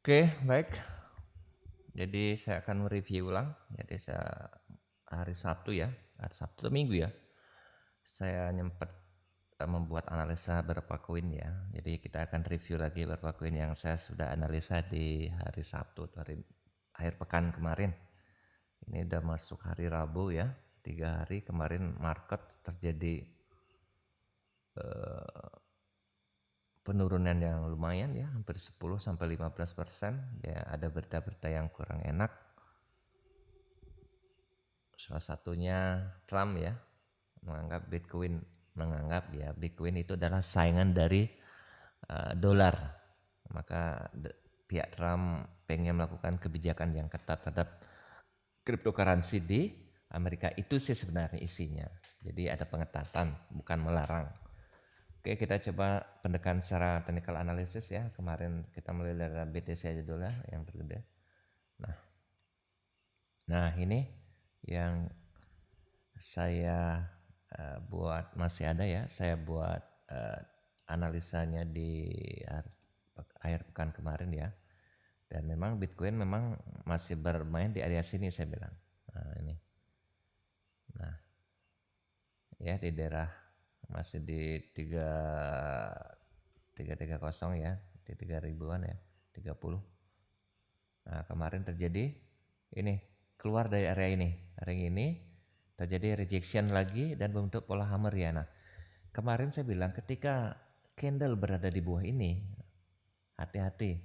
Oke, baik. Jadi saya akan mereview ulang. Jadi hari Sabtu ya, hari Sabtu atau Minggu ya. Saya nyempet membuat analisa beberapa koin ya. Jadi kita akan review lagi beberapa koin yang saya sudah analisa di hari Sabtu atau hari akhir pekan kemarin. Ini udah masuk hari Rabu ya. 3 hari kemarin market terjadi penurunan yang lumayan ya, hampir 10 sampai 15%. Ya, ada berita-berita yang kurang enak. Salah satunya Trump ya, menganggap ya Bitcoin itu adalah saingan dari dolar. Maka pihak Trump pengen melakukan kebijakan yang ketat terhadap cryptocurrency di Amerika. Itu sih sebenarnya isinya. Jadi ada pengetatan, bukan melarang. Oke, kita coba pendekatan secara technical analysis ya. Kemarin kita mulai dari BTC aja dulu lah yang tergede. Nah, ini yang saya buat, masih ada ya, saya buat analisanya di akhir pekan kemarin ya. Dan memang Bitcoin memang masih bermain di area sini saya bilang. Nah, ini. Nah, ya di daerah masih di 330 ya, di 3000-an ya, 30. Nah, kemarin terjadi ini, keluar dari area ini. Area ini terjadi rejection lagi dan bentuk pola hammer ya. Nah, kemarin saya bilang ketika candle berada di bawah ini, hati-hati.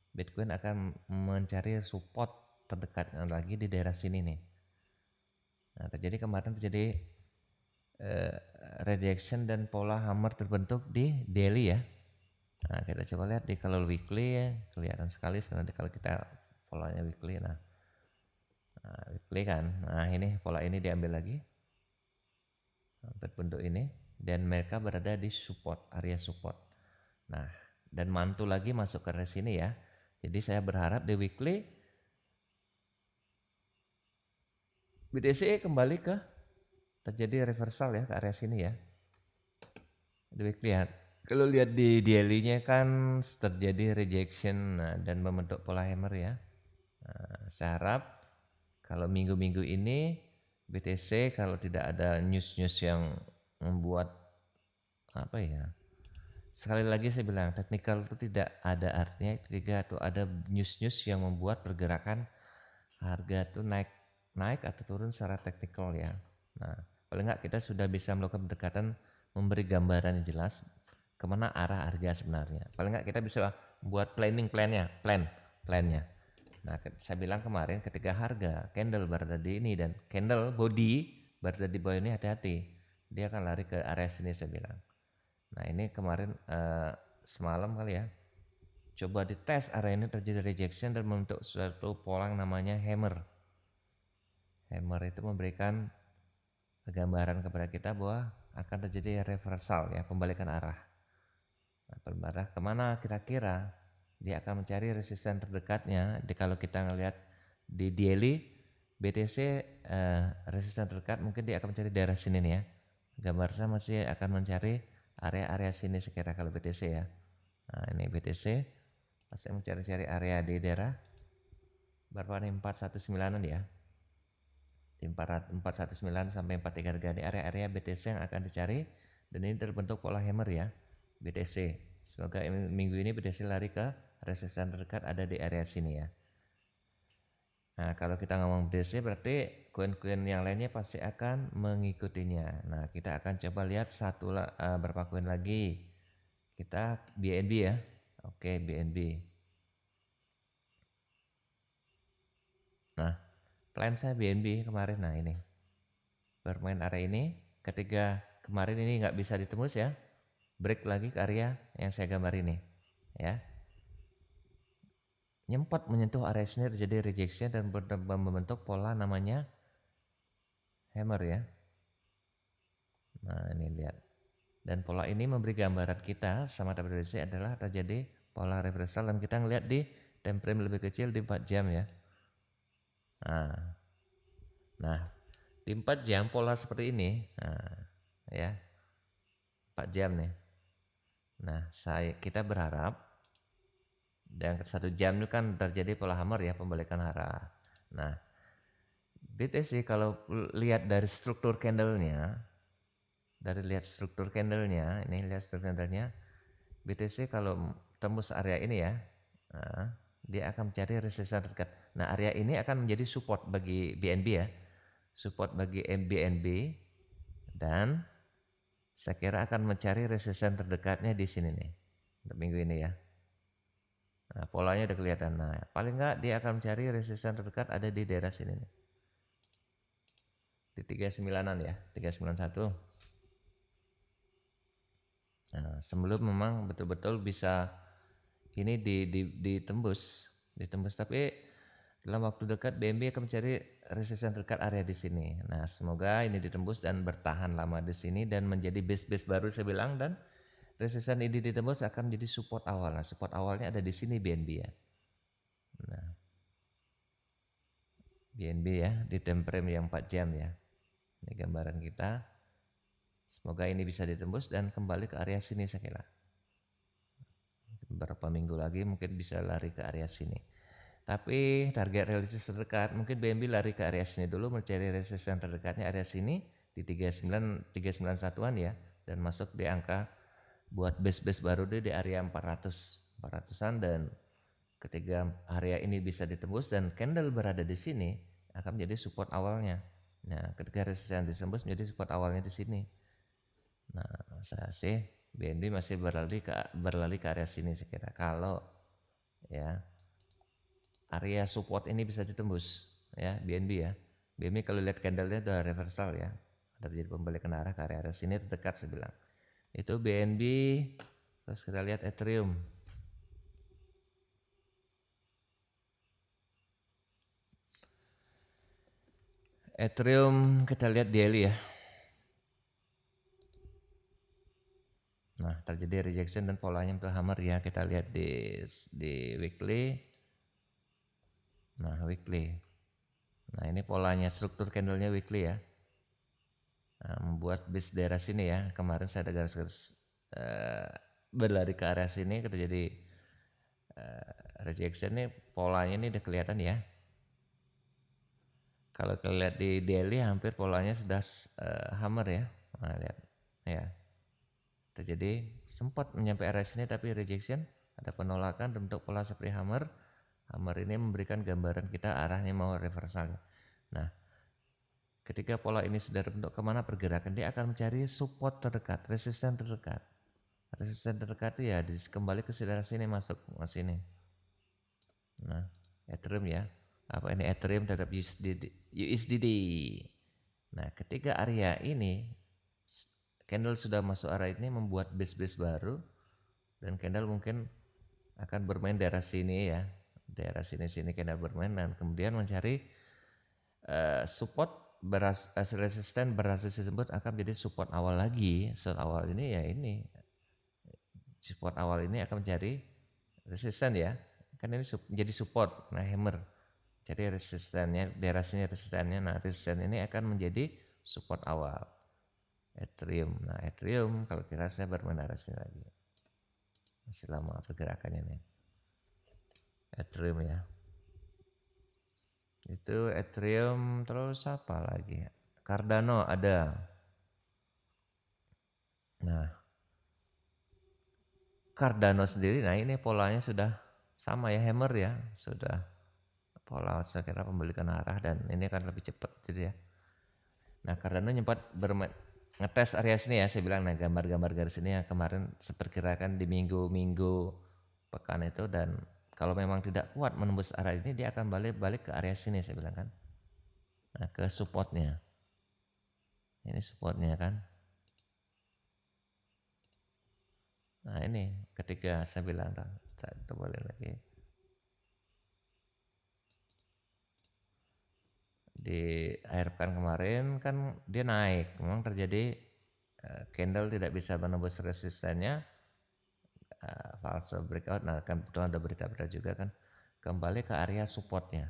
Bitcoin akan mencari support terdekatnya lagi di daerah sini nih. Nah, kemarin terjadi eh, rejection dan pola hammer terbentuk di daily ya. Nah, kita coba lihat di kalau weekly ya, kelihatan sekali sebenarnya kalau kita polanya weekly. Nah, weekly kan. Nah, ini pola ini diambil lagi berbentuk ini dan mereka berada di support, area support. Nah, dan mantul lagi masuk ke area sini ya. Jadi saya berharap di weekly BTC kembali ke terjadi reversal ya ke area sini ya. Di weekly ya. Kalau lihat di daily-nya kan terjadi rejection dan membentuk pola hammer ya. Nah, saya harap kalau minggu-minggu ini BTC kalau tidak ada news-news yang membuat apa ya, sekali lagi saya bilang teknikal itu tidak ada artinya ketika tuh ada news-news yang membuat pergerakan harga tuh naik naik atau turun secara teknikal ya. Nah, paling nggak kita sudah bisa melakukan pendekatan, memberi gambaran yang jelas kemana arah harga sebenarnya. Paling nggak kita bisa buat plannya. Nah, saya bilang kemarin ketika harga candle berada di ini dan candle body berada di bawah ini, hati-hati. Dia akan lari ke area sini saya bilang. Nah, ini kemarin semalam kali ya. Coba dites area ini terjadi rejection dan membentuk suatu pola yang namanya hammer. Hammer itu memberikan gambaran kepada kita bahwa akan terjadi reversal ya, pembalikan arah. Nah, pembalikan arah kemana kira-kira? Dia akan mencari resisten terdekatnya. Kalau kita ngelihat di daily BTC resisten terdekat mungkin dia akan mencari daerah sini nih ya. Gambar saya masih akan mencari area-area sini sekira kalau BTC ya. Nah, ini BTC masih mencari-cari area di daerah berapa nih, 419 ya. Di 419 sampai 43 harga di area-area BTC yang akan dicari, dan ini terbentuk pola hammer ya BTC. Semoga minggu ini BTC lari ke resisten terdekat ada di area sini ya. Nah, kalau kita ngomong BTC berarti koin-koin yang lainnya pasti akan mengikutinya. Nah, kita akan coba lihat berapa koin lagi. Kita BNB ya. Oke, BNB. Nah, plan saya BNB kemarin, nah ini bermain area ini. Ketika kemarin ini nggak bisa ditembus ya, break lagi ke area yang saya gambar ini ya. Nyempat menyentuh area sini terjadi rejection dan membentuk pola namanya hammer ya. Nah, ini lihat. Dan pola ini memberi gambaran kita sama WTC adalah terjadi pola reversal, dan kita ngelihat di time frame lebih kecil di 4 jam ya. Nah, nah di 4 jam pola seperti ini. Nah, ya. 4 jam nih. Nah, kita berharap Dan 1 jam itu kan terjadi pola hammer ya, pembalikan arah. Nah, BTC kalau lihat dari struktur candlenya, ini lihat struktur candlenya, BTC kalau tembus area ini ya, nah, dia akan mencari resistensi terdekat. Nah, area ini akan menjadi support bagi BNB ya, support bagi BNB, dan saya kira akan mencari resistensi terdekatnya di sini nih, untuk minggu ini ya. Nah, polanya udah kelihatan. Nah, paling enggak dia akan mencari resistensi terdekat ada di daerah sini nih. Di 39-an ya, 391. Nah, sebelum memang betul-betul bisa ini ditembus, tapi dalam waktu dekat BNB akan mencari resistensi terdekat area di sini. Nah, semoga ini ditembus dan bertahan lama di sini dan menjadi base baru saya bilang, dan resistensi ini ditembus akan menjadi support awal. Nah, support awalnya ada di sini BNB ya. Nah, BNB ya di time frame yang 4 jam ya. Ini gambaran kita. Semoga ini bisa ditembus dan kembali ke area sini saya kira. Beberapa minggu lagi mungkin bisa lari ke area sini. Tapi target realistis terdekat mungkin BNB lari ke area sini dulu, mencari resisten terdekatnya area sini di 391-an ya, dan masuk di angka buat base baru di area 400-an, dan ketika area ini bisa ditembus dan candle berada di sini akan menjadi support awalnya. Nah, ketika resisten ditembus menjadi support awalnya di sini. Nah, saya sih BNB masih berlari ke area sini saya kira. Kalau ya area support ini bisa ditembus ya BNB ya. BNB kalau lihat candlenya udah reversal ya. Terjadi pembalikan arah ke area sini terdekat saya bilang. Itu BNB. Terus kita lihat Ethereum. Ethereum kita lihat daily ya. Nah, terjadi rejection dan polanya untuk hammer ya. Kita lihat di weekly. Nah, weekly. Nah, ini polanya, struktur candlenya weekly ya. Nah, membuat base daerah sini ya. Kemarin saya ada garis-garis berlari ke arah sini, terjadi rejection nih, polanya ini udah kelihatan ya. Kalau kita lihat di daily hampir polanya sudah hammer ya. Nah, lihat ya. Terjadi sempat menyampai area sini tapi rejection, ada penolakan bentuk pola seperti hammer. Hammer ini memberikan gambaran kita arahnya mau reversal. Nah, ketika pola ini sudah terbentuk, kemana pergerakan? Dia akan mencari support terdekat, resisten terdekat. Resisten terdekat itu ya kembali ke daerah sini, masuk ke sini. Nah, Ethereum ya. Apa ini Ethereum terhadap USDD. Nah, ketika area ini candle sudah masuk area ini, membuat base baru, dan candle mungkin akan bermain daerah sini ya. Daerah sini candle bermain dan kemudian mencari support resisten berhasil disebut akan menjadi support awal lagi. Support awal ini ya ini. Support awal ini akan menjadi resisten ya. Kan ini menjadi support. Nah, hammer. Jadi resistennya, daerah sini resistennya. Nah, resisten ini akan menjadi support awal. Ethereum. Nah, Ethereum kalau kira saya bermain daerah sini lagi. Masih lama pergerakannya nih. Ethereum ya. Itu Ethereum, terus apa lagi? Cardano ada. Nah, Cardano sendiri, nah ini polanya sudah sama ya, hammer ya, sudah pola saya kira pembalikan arah dan ini akan lebih cepat jadi ya. Nah, Cardano nyempat ngetes area sini ya, saya bilang. Nah, gambar-gambar garis ini yang kemarin seperkirakan di minggu pekan itu, dan kalau memang tidak kuat menembus area ini dia akan balik ke area sini saya bilang kan. Nah, ke supportnya. Ini supportnya kan. Nah, ini ketika saya bilang, saya boleh lagi. Di akhir pekan kemarin kan dia naik, memang terjadi candle tidak bisa menembus resistennya, false breakout. Nah, kan kebetulan ada berita-berita juga kan, kembali ke area supportnya,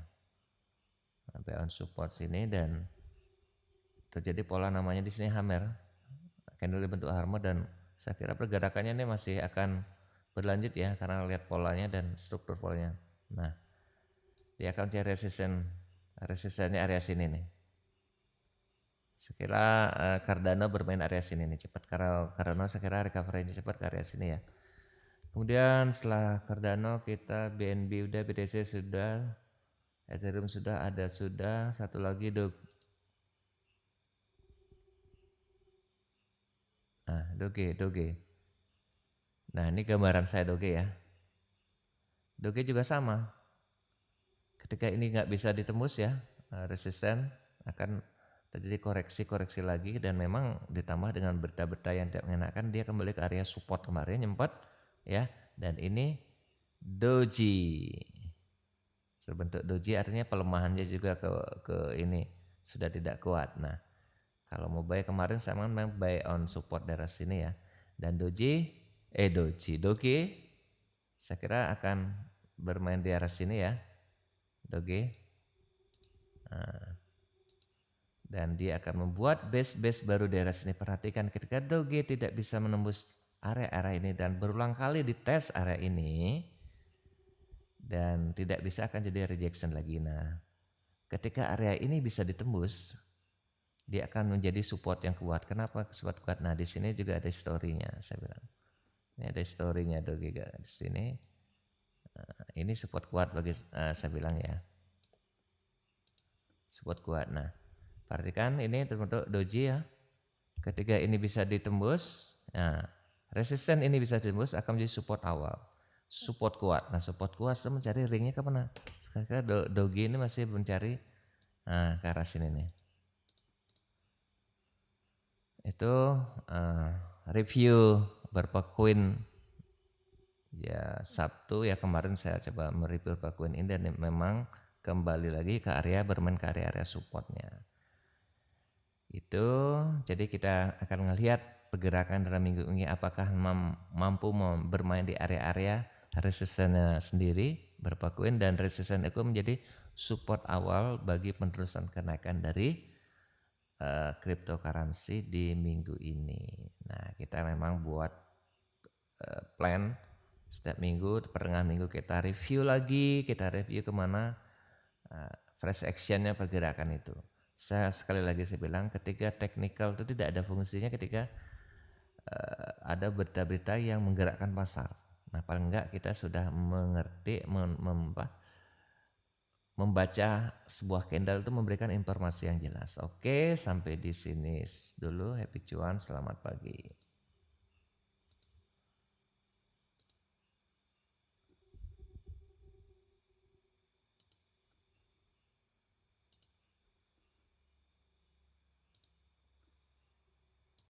sampai on support sini, dan terjadi pola namanya di sini hammer, candle dibentuk hammer, dan saya kira pergerakannya ini masih akan berlanjut ya, karena lihat polanya dan struktur polanya. Nah, dia akan cari resistennya area sini nih. Sekira Cardano bermain area sini nih cepat, karena Cardano sekira recovery-nya cepat ke area sini ya. Kemudian setelah Cardano kita BNB udah, BTC sudah, Ethereum sudah, ada sudah, satu lagi Doge. Nah, ini gambaran saya Doge ya. Doge juga sama. Ketika ini nggak bisa ditembus ya, resisten, akan terjadi koreksi lagi, dan memang ditambah dengan berita-berita yang tidak mengenakan, dia kembali ke area support kemarin nyempet ya. Dan ini doji, berbentuk doji artinya pelemahannya juga ke ini sudah tidak kuat. Nah, kalau mau buy kemarin saya memang buy on support daerah sini ya. Dan Doge saya kira akan bermain di arah sini ya, Doge. Nah, dan dia akan membuat base baru di area sini. Perhatikan ketika Doge tidak bisa menembus area-area ini dan berulang kali dites area ini dan tidak bisa, akan jadi rejection lagi. Nah, ketika area ini bisa ditembus, dia akan menjadi support yang kuat. Kenapa support kuat? Nah, di sini juga ada story-nya, saya bilang. Ini ada story-nya Doge di sini. Nah, ini support kuat bagi saya bilang ya. Support kuat. Nah, perhatikan ini terbentuk doji ya. Ketika ini bisa ditembus, nah, resisten ini bisa ditembus, akan menjadi support awal. Support kuat. Nah, support kuat saya mencari ringnya ke mana? Sekarang Doge ini masih mencari ke arah sini nih. Itu review beberapa koin ya Sabtu ya, kemarin saya coba mereview beberapa koin ini dan memang kembali lagi ke area, bermain ke area supportnya. Itu jadi kita akan melihat pergerakan dalam minggu ini apakah mampu bermain di area-area resistennya sendiri beberapa koin, dan resisten itu menjadi support awal bagi penerusan kenaikan dari cryptocurrency di minggu ini. Nah, kita memang buat plan setiap minggu, pertengahan minggu kita review lagi, kita review kemana fresh actionnya pergerakan itu. Saya sekali lagi saya bilang, ketika technical itu tidak ada fungsinya ketika ada berita-berita yang menggerakkan pasar. Nah, paling enggak kita sudah mengerti, membaca sebuah candle itu memberikan informasi yang jelas. Oke, sampai di sini dulu. Happy cuan, selamat pagi.